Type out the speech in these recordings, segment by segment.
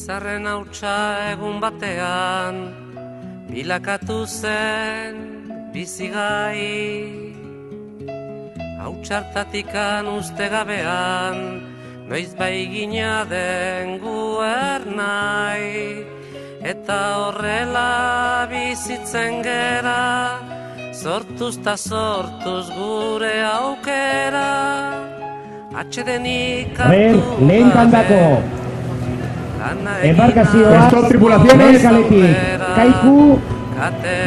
Izarren hautsa egun batean, bilakatu zen bizigai. Hautsartatikan uste gabean, noiz bai gina den guernai. Eta horrela bizitzen gera, sortuz ta sortuz gure aukera. Atxedenik hartu lehen kantako embarkazioa Merkaletik Kaiku,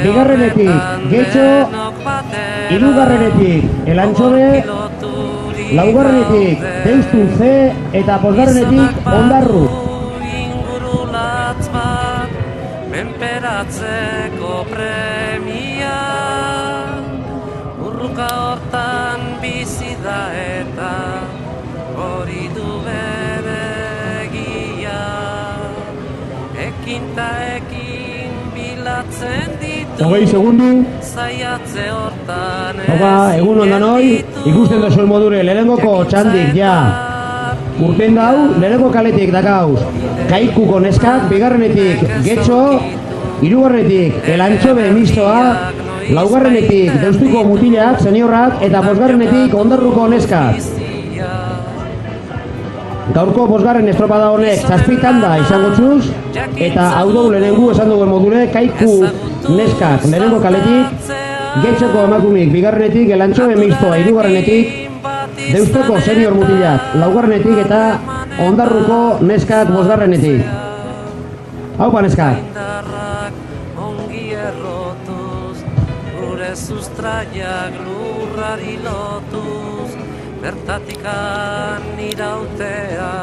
bigarrenetik Getxo, hirugarrenetik Elantxobe, laugarrenetik Deustu C eta bosgarrenetik Ondarru. Ingurulatz bat, menperatzeko premia, urruka hortan bizi da eta hori du bere egia. Ekin ta ekin bilatzen ditu, 20 segundu. zaiatze hortan Egun ondan hoi, ikusten da zuen modure, lehenengoko txandik, ja. Urten dau, lehenengo kaletik dakauz. Kaikuko neskak, bigarrenetik Getxo, hirugarrenetik Elantxobe mistoa, laugarrenetik Deustuko mutilak, seniorrak, eta bosgarrenetik Ondarruko neskak. Gaurko bosgarren estropada honek zazpitan da izango txuz, eta hau dugu lehenengu esan duen module, Kaiku neskak lehenengo kaletik, Getxoko emakumik bigarrenetik, Elantxobe mistoa hirugarrenetik, Deustuko senior mutilak laugarrenetik eta Ondarruko neskak bosgarrenetik. Haupa neskak! Ongi errotuz, gure sustraiak lurrari lotuz, bertatikan irautea,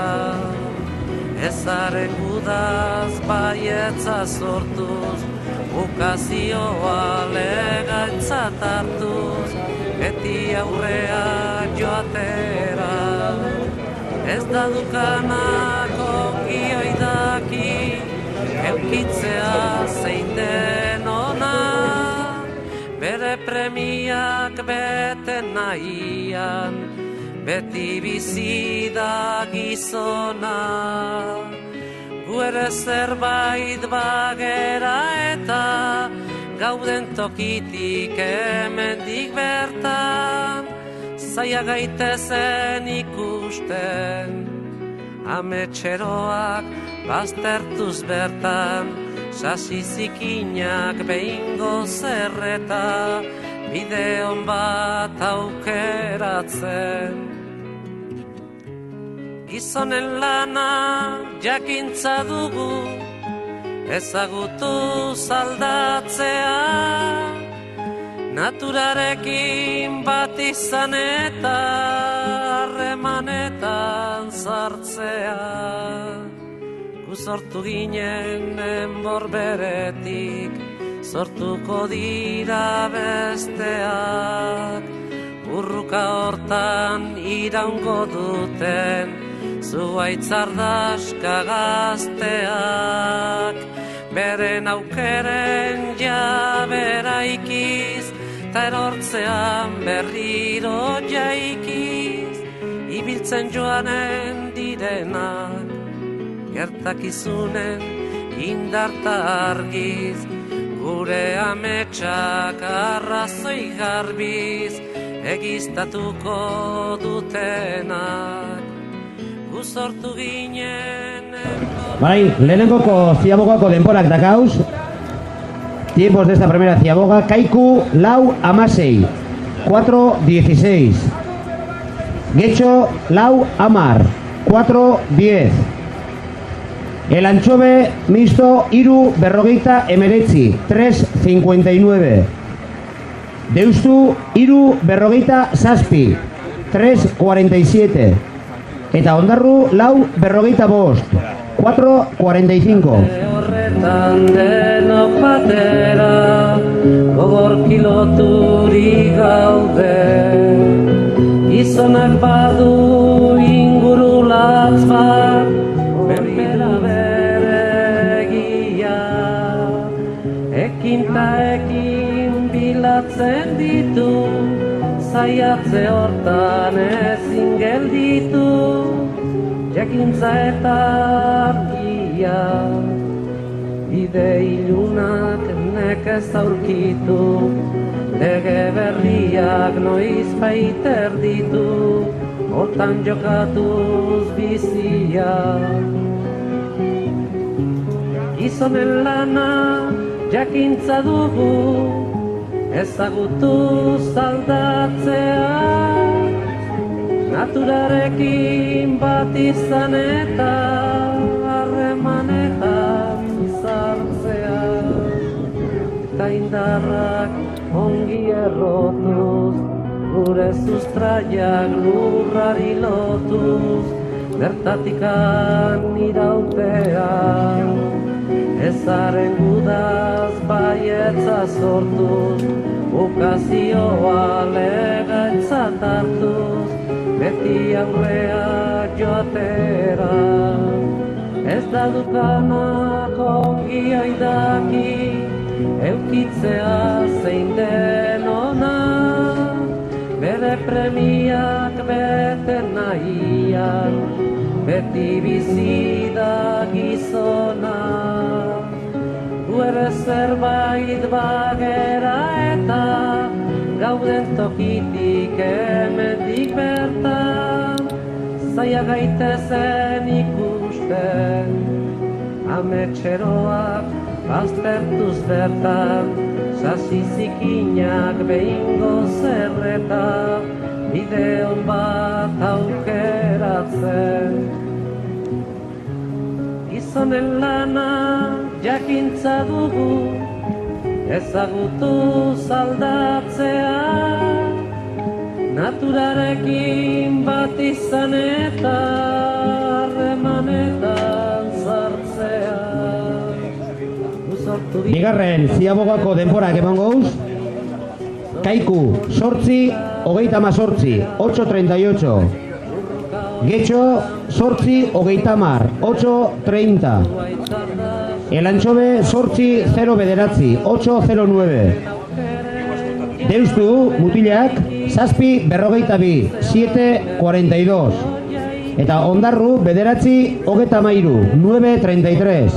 ezaren gudaz baietza sortuz, ukazioa legaintzat hartuz, beti aurrea joatera. Ez da dukanak ongi oidaki, eukitzea zein den ona, bere premiak bete nahian, beti bizi da gizona. Gu ere zerbait bagera eta gauden tokitik hemendik bertan, zaila gaitezen ikusten, ametxeroak baztertuz bertan, sasi zikinak behingo zerreta, bideon bat aukeratzen. Gizonen lana jakintza dugu, ezagutu zaldatzea, naturarekin bat izan eta harremanetan sartzea. Gu sortu ginen enborberetik, sortuko dira besteak, urruka hortan iraungo duten, zuaitzardaska gazteak, beren aukeren jabera ikiz, ta erortzean berriro jaikiz, ibiltzen joanen direnak, gertakizunen indarta argiz, gure ametsak arrazoi garbiz, egiztatuko dutenak. Sortu ginen... Bai, lehenengoko ziabogako denporak dakauz. Tiempos de esta primera ziaboga. Kaiku lau amasei, 4:16. Getxo lau amar, 4:10. Elantxobe misto iru berrogeita emeretzi, 3:59. Deustu iru berrogeita zazpi, 3:47. Eta Ondarru lau berrogeita bost, 4:45. Horretan denok batera, gogorki loturik gaude, gizonak badu ingurulatz bat, berrira bere egia, ekin ta ekin bilatzen ditu, zaiatze hortan ezin gelditu, jakintza eta argia. berria, bide ilunak nekez aurkitu, lege berriak noiz baiter ditu, hortan jokatuz bizia. Gizonen lana jakintza dugu, ezagutuz aldatzea, naturarekin bat izan eta harremanetan sartzea, eta indarrak ongi errotuz, gure sustraiak lurrari lotuz, bertatikan irautea, ezaren gudaz baietza sortuz, ukazioa legatzat hartuz, beti aurrea joatera. Ez da dukanak ongi aidaki, eukitzea zein den ona, bere premiak bete nahian, beti bizi da gizona. Gu ere zerbait bagera eta gauden tokitik hemendik bertan, zaila gaitezen ikusten, ametxeroak baztertuz bertan, sasi zikinak behingo zerreta, bide hon bat aukeratzen. Gizonen lana jakintza dugu, ezagutuz aldatzea, naturarekin bat izan eta harremanetan sartzea. Bigarren ziabogako denborak eman gauz, Kaiku, 8:38, 8:38. Getxo, 8:30, 8:30. Elantxobe, 8:09, 8:09. Deustu, mutilak, 7:42, 7:42. Eta Ondarru, 9:33, 9:33.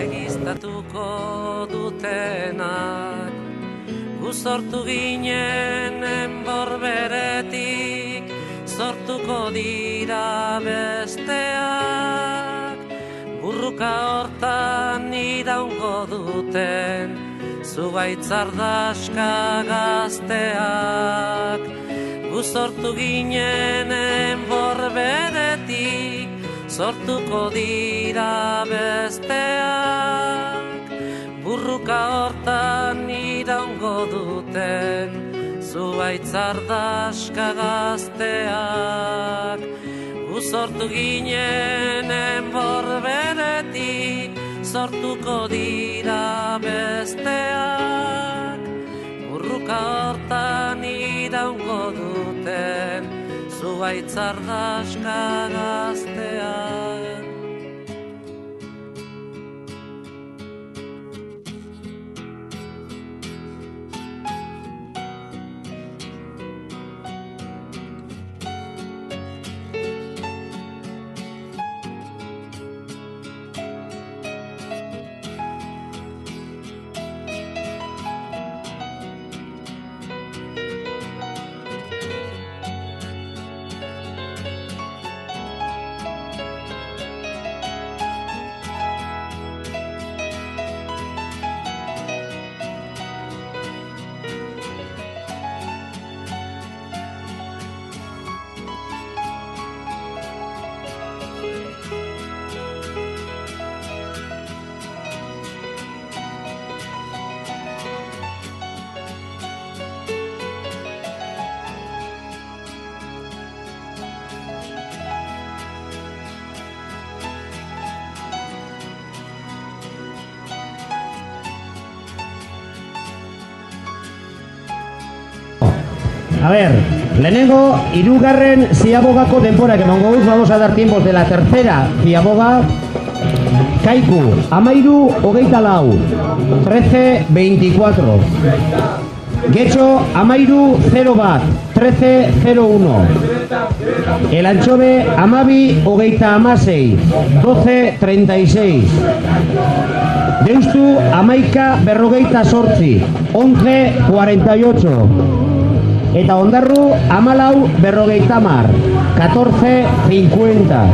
Egiztatuko dutenak, gu sortu ginen enborberetik, sortuko dira besteak, burruka hortan iraungo duten, zuaitzardaska gazteak, gu sortu ginen enborberetik, sortuko dira besteak, burruka hortan iraungo duten, zuaitzardaska gazteak. Gu sortu ginen enborberetik, sortuko dira besteak, burruka hortan iraungo duten, zuaitzardaska gazteak. A ver, lehenengo, hirugarren ziabogako denborak emango dut, vamos a dar tiempos de la tercera ziaboga. Kaiku, 13:24. Getxo amairu 0 bat, 13-01. El Antxobe amabi hogeita amasei, 12-36. Deustu amaika berrogeita sortzi, 11-48. Eta Ondarru amalau berrogeita mar, 14-50.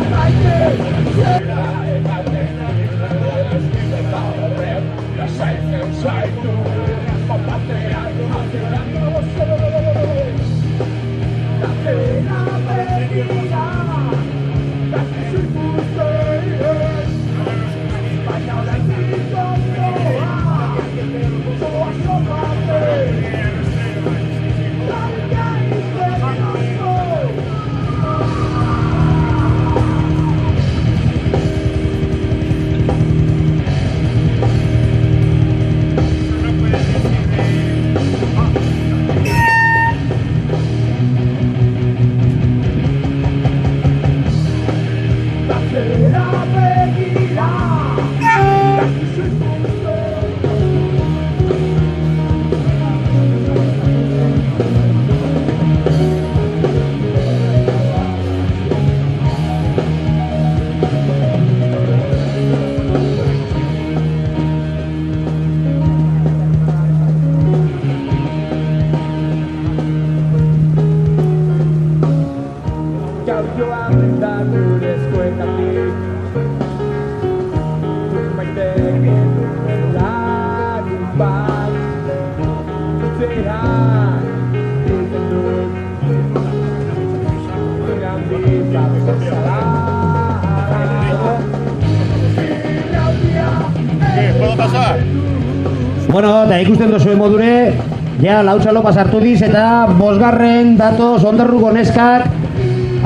Bueno, eta ikusten duzuen modure, ja lautxalo pasartu diz eta bosgarren datoz Ondarruko neskak.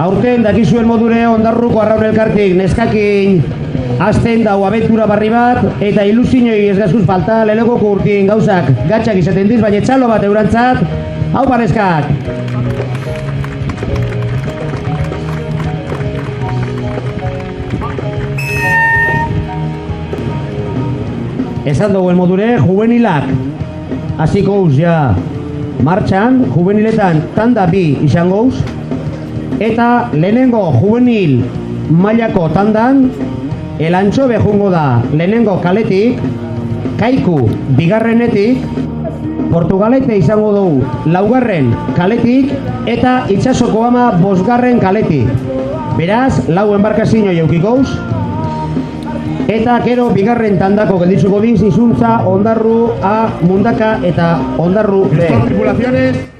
Aurten dakizuen modure Ondarruko Arraun Elkartik neskakin azten dau abentura barri bat, eta ilusiñoi ez gazkuz falta lehengoko urtin gauzak gatxak izaten diz, baina txalo bat eurantzat. Hau pa neskak! Esan duguen modure, juvenilak hasiko uz ja martxan, juveniletan tanda bi izango uz, eta lehenengo juvenil mailako tandan El Antxobe jungo da lehenengo kaletik, Kaiku bigarrenetik, Portugalete izango dugu laugarren kaletik, eta Itsasoko Ama bosgarren kaletik. Beraz, lau enbarkazio eukiko uz. Eta gero bigarren tandako gelditzuko diz, Izuntza, Ondarru A, Mundaka eta Ondarru B. Tripulaciones.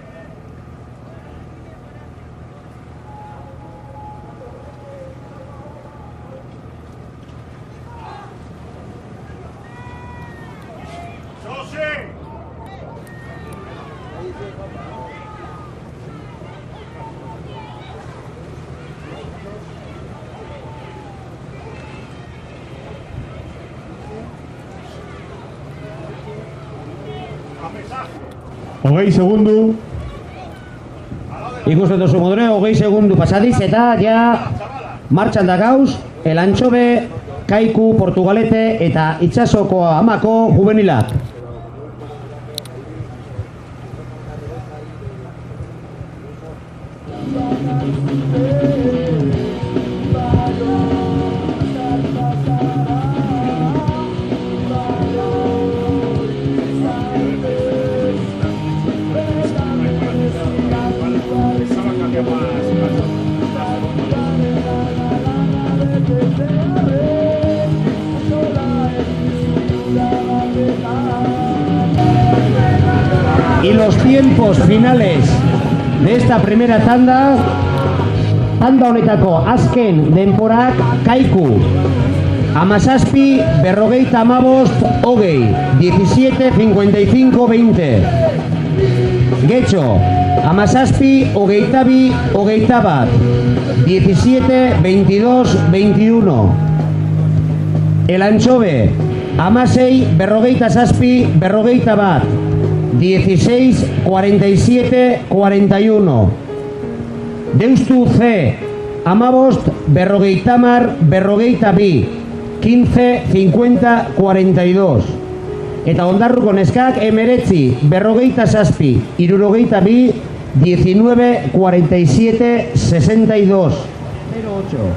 Hogei segundu. Ikusten duzu modure, 20 segundu pasadiz eta ja martxan da gauz, El Antxobe, Kaiku, Portugalete eta Itsasoko Amako juvenilak. Y los tiempos finales de esta primera tanda honetako azken denporak: Kaiku amazazpi berrogeita amabost hogei, 17-55-20. Getxo amazazpi hogeita bi hogeita bat, 17-22-21. El Antxobe amasei berrogeita zazpi berrogeita bat, 16-47-41. Deustu C amabost berrogeita mar berrogeita bi, 15-50-42. Eta Ondarruko neskak 19, 47, 62, 19, 47, 62. 08.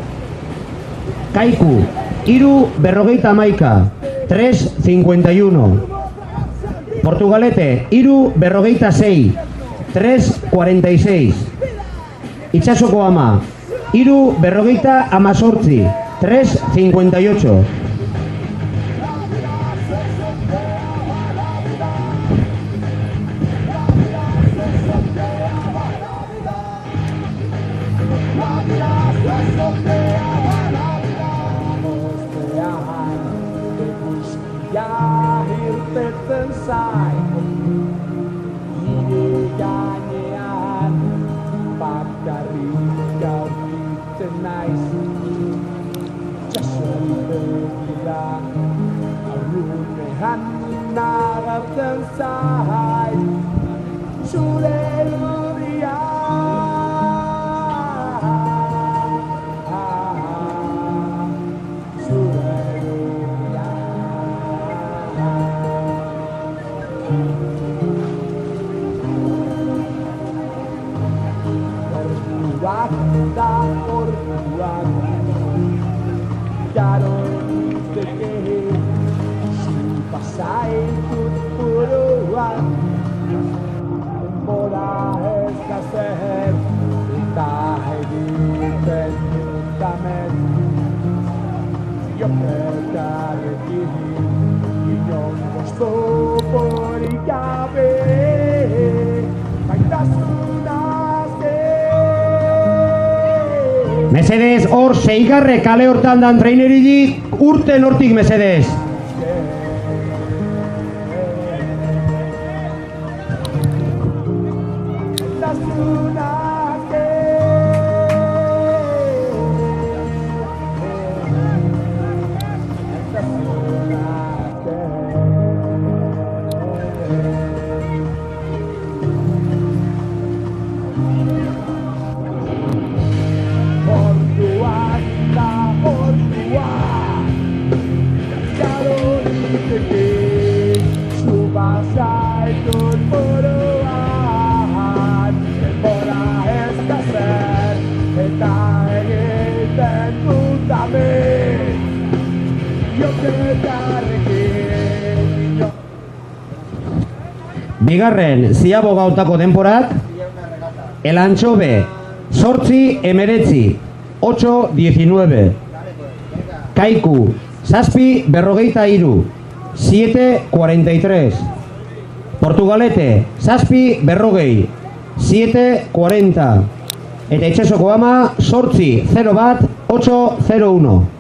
Kaiku, 3, 51, 3, 51. Portugalete, 3, 46, 3, 46. Itxasoko ama, 3, 48, 3, 58. Mesedez, hor, 6. kale hortan dan traineridik, urten hortik mesedez. Bigarren, ziabo gautako denporak, Elantxobe, 8, 19, 8, 19. Kaiku, 7, 43, 7, 43. Portugalete, 7, 40, 7, 40. Eta Itxasoko ama, 8, 01, 8, 01.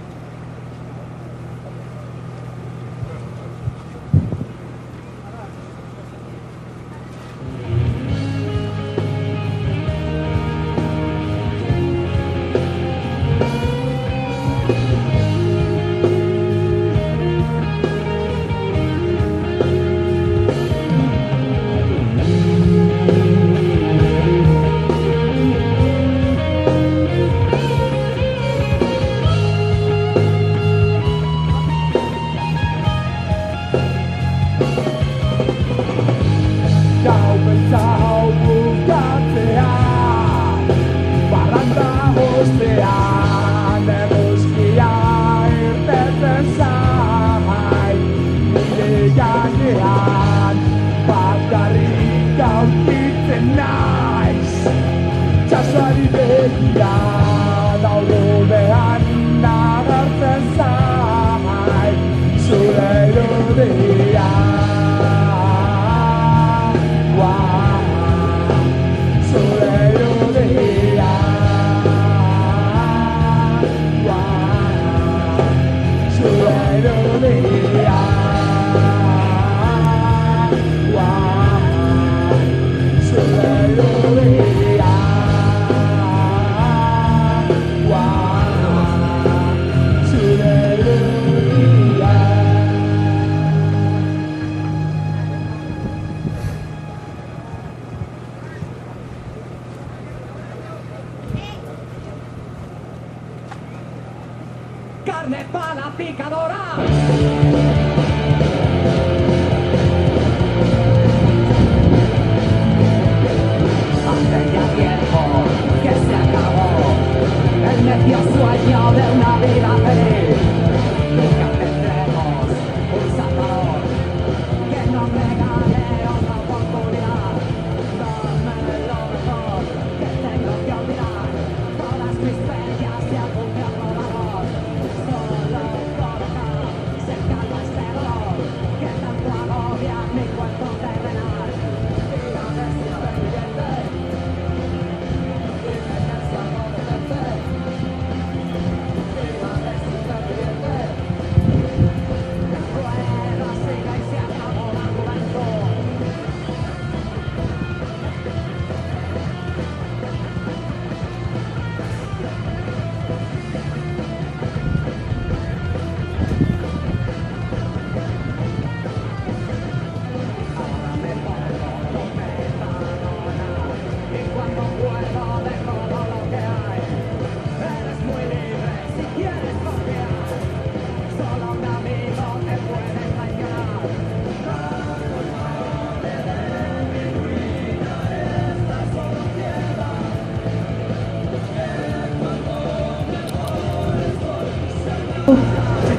Carne para picadora.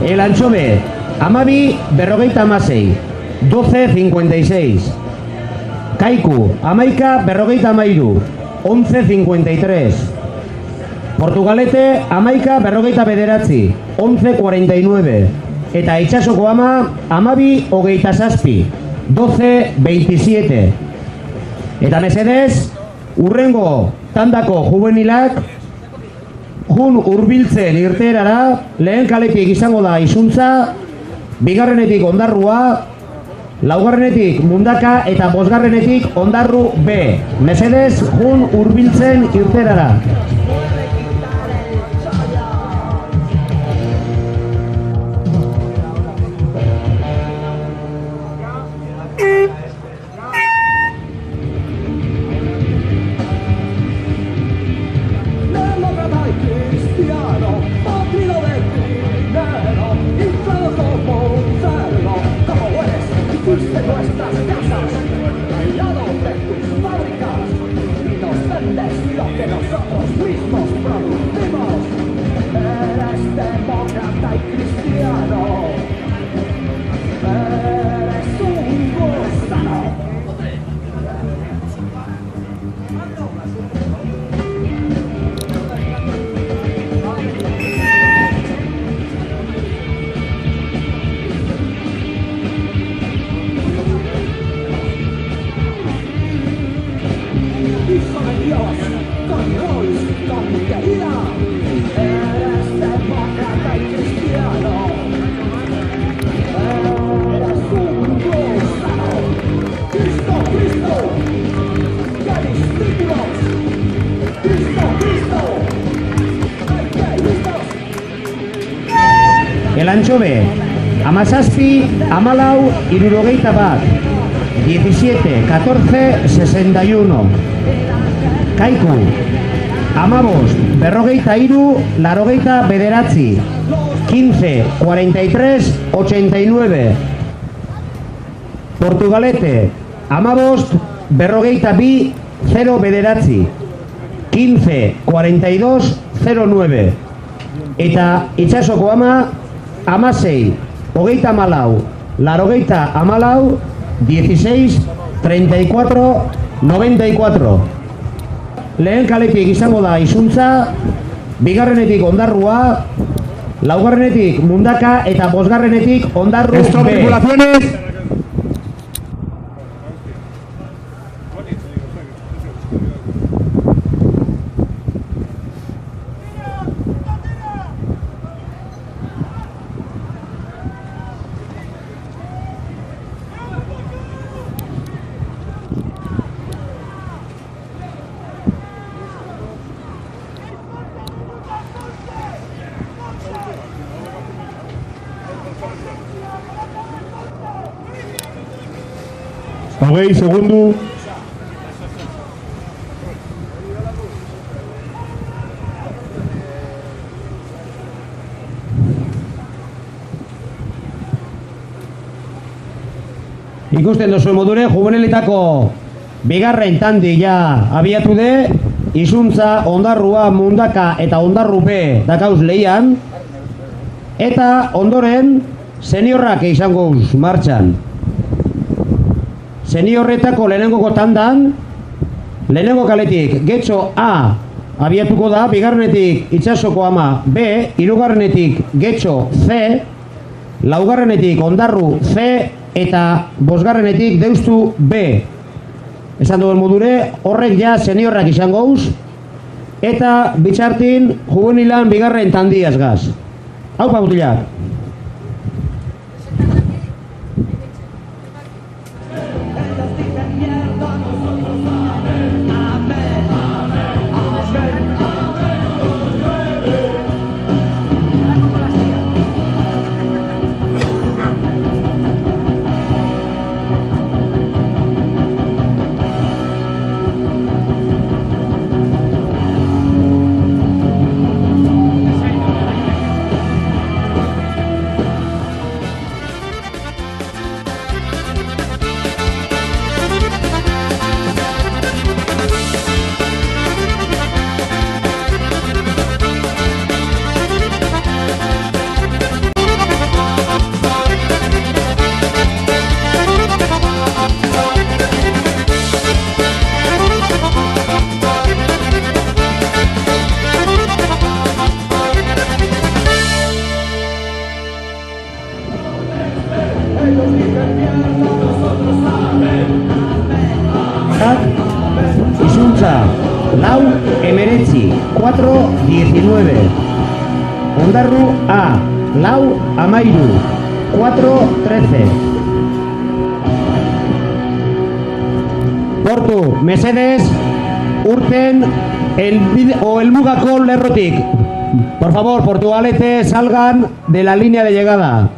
Elantxo B, amabi berrogeita amasei, 12.56. Kaiku, amaika berrogeita amairu, 11.53. Portugalete, amaika berrogeita bederatzi, 11.49. Eta Itsasoko ama, amabi hogeita zazpi, 12.27. Eta mesedez, urrengo tandako juvenilak, jun hurbiltzen irteerara, lehen kaletik izango da Izuntza, bigarrenetik Ondarrua, laugarrenetik Mundaka eta bosgarrenetik Ondarru B. Mesedez, jun hurbiltzen irteerara. Elantxo B, amazazpi, amalau, irurogeita bat, 17, 14, 61. Kaiku, amabost, berrogeita iru, larogeita bederatzi, 15, 43, 89. Portugalete, amabost, berrogeita bi, 0 bederatzi, 15, 42, 09. Eta Itsasoko ama, amasei, hogeita amalau, larogeita amalau, 16, 34, 94. Lehen kaletik izango da Izuntza, bigarrenetik Ondarrua, laugarrenetik Mundaka eta bosgarrenetik Ondarru B. Stop tripulaciones. Hogei segundu. Ikusten duzuen modure, juveneletako bigarren tandi ja abiatu de, Izuntza, Ondarrua, Mundaka eta Ondarru B dakauz lehian, eta ondoren seniorrak izango martxan. Seniorretako lehenengoko tandan, lehenengo kaletik Getxo A abiatuko da, bigarrenetik Itsasoko ama B, hirugarrenetik Getxo C, laugarrenetik Ondarru C eta bosgarrenetik Deustu B. Esan duen modure, horrek ja seniorrak izango uz, eta bitxartin juvenilan bigarren tandiaz gaz. Haupa mutilak! 4-19. Ondarru A, lau amairu, 4-13. Portu, mesedez, urten el mugako lerrotik. Por favor, portugaletes, salgan de la línea de llegada.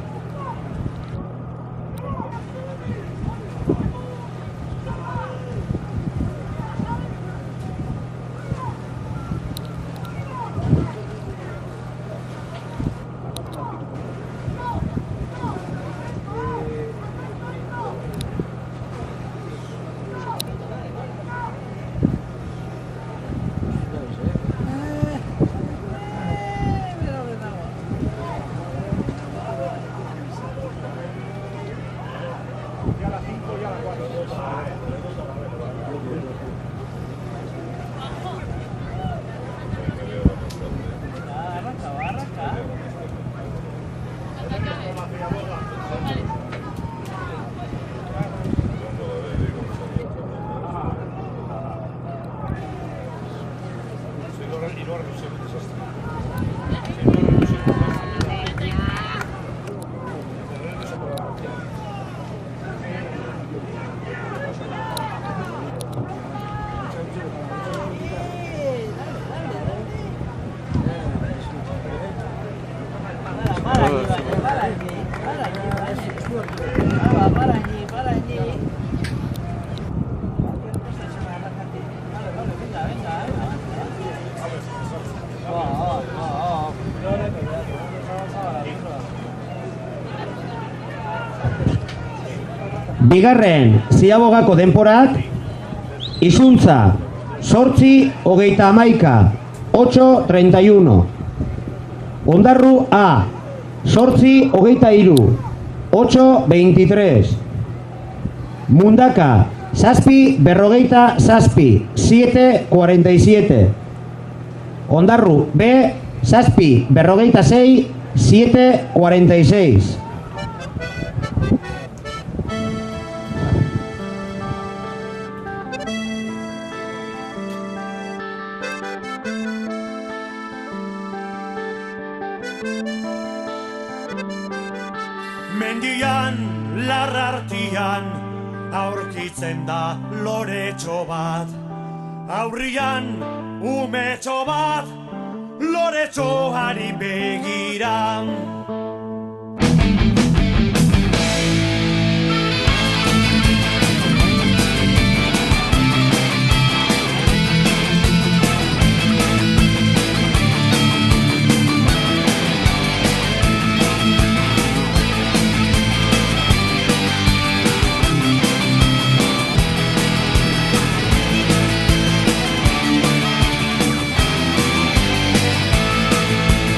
Bigarren ziabogako denporak, izuntza, 8-31, 8-31. Ondarru A, 8-23, 8-23. Mundaka, 7-47, 7-47. Ondarru B, 7-46, 7-46. Mendian, larrartian, aurkitzen da loretxo bat. Aurrian, umetxo bat, loretxoari begira.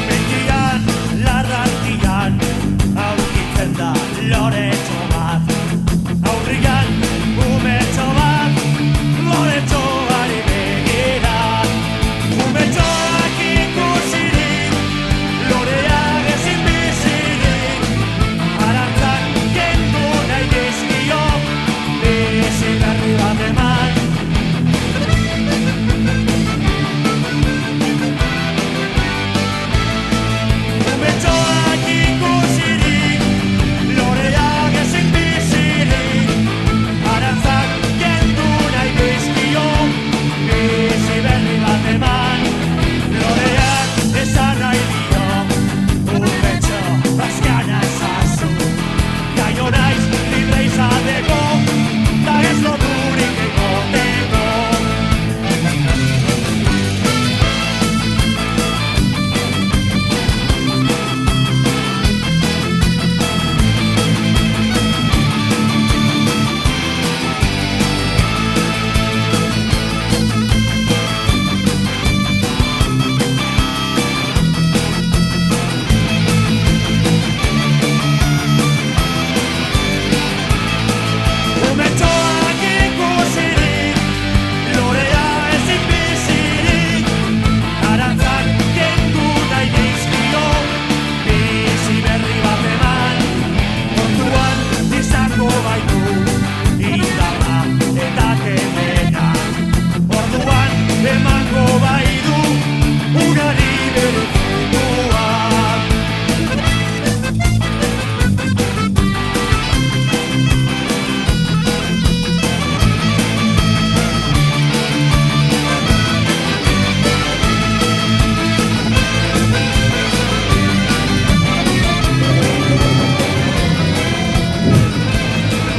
Mendian, larrartian,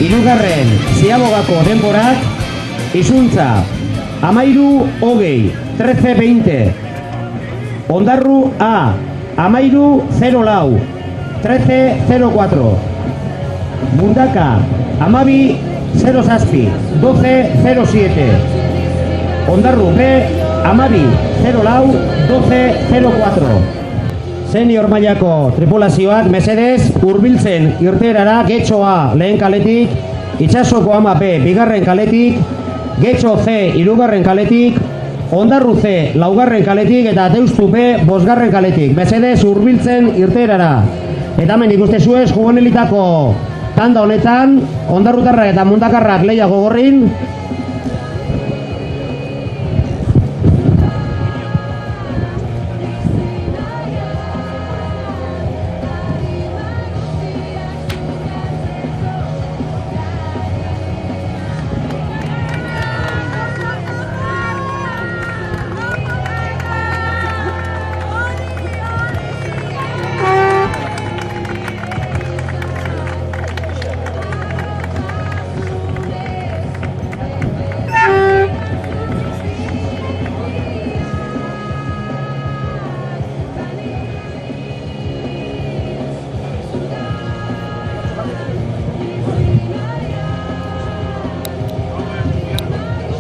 irugarren ziabogako denborak, izuntza, 13-20, 13-20. Ondarru A, 13-04, 13-04. Mundaka, 12-07, 12-07. Ondarru B, 12-04, 12-04. Senior mailako tripulazioak mesedez hurbiltzen irteerara Getxo A lehen kaletik, Itsasoko Ama B bigarren kaletik, Getxo C hirugarren kaletik, Ondarru C laugarren kaletik eta Deustu B bosgarren kaletik. Mesedez hurbiltzen irteerara. Eta hemen ikustezuez juvenilitako tanda honetan ondarrutarrak eta mundakarrak lehia gogorrin.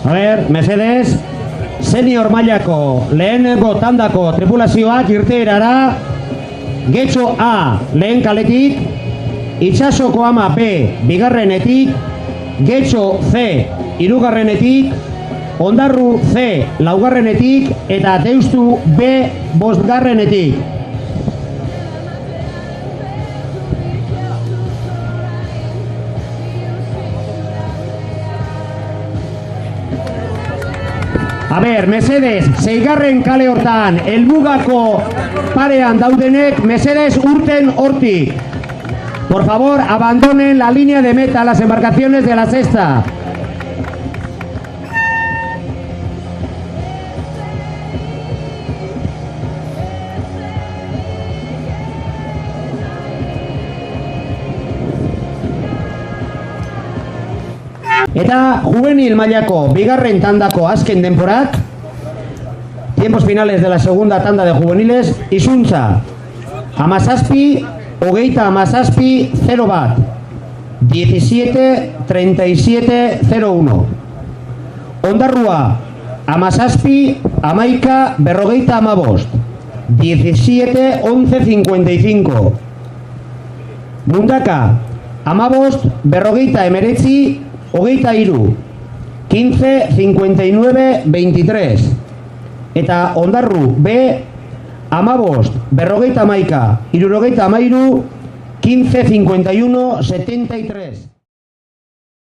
A ver, mesedez, senior mailako lehenengo tandako tripulazioak irteerara Getxo A lehen kaletik, Itsasoko Ama B bigarrenetik, Getxo C hirugarrenetik, Ondarru C laugarrenetik eta Deustu B bosgarrenetik. A ber, mesedez, seigarren kale hortan, helmugako parean daudenek, mesedez urten hortik. Por favor, abandonen la línea de meta, las embarcaciones de la sexta. Eta juvenil mailako bigarren tandako azken denporak, tiempos finales de la segunda tanda de juveniles, izuntza, 17-17-0 17-37-01. Ondarrua, 17-11-55, 17-11-55. Mundaka, 15-19-23, 15-59-23. Eta Ondarru B, 15-71-73, 15-51-73.